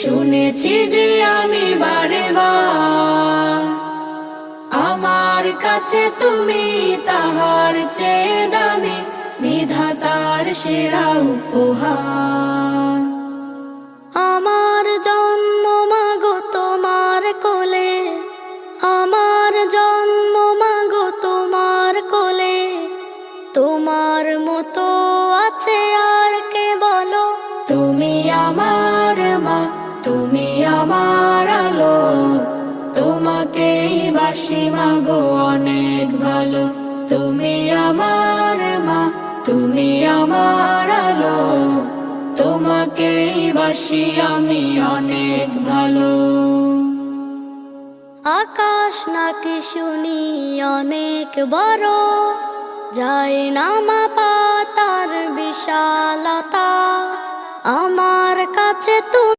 শুনেছি যে আমি বারে বার, আমার কাছে তুমি তাহার চেয়ে দামি, বিধাতার সেরা উপহার। আমার জন্ম মাগো তোমার কোলে, আমার জন্ম মাগো তোমার কোলে, তোমার মতো আছে আর কে বলো? তুমি আমার মা, তুমি আমার আলো, তোমাকেই বাসি মাগো অনেক ভালো। তুমি আমার মা, তুমি আমার আলো, তোমাকেই বাসি আমি অনেক ভালো। আকাশ নাকি শুনি অনেক বড়, যায় না মাপা তার বিশালতা, আমার কাছে তুমি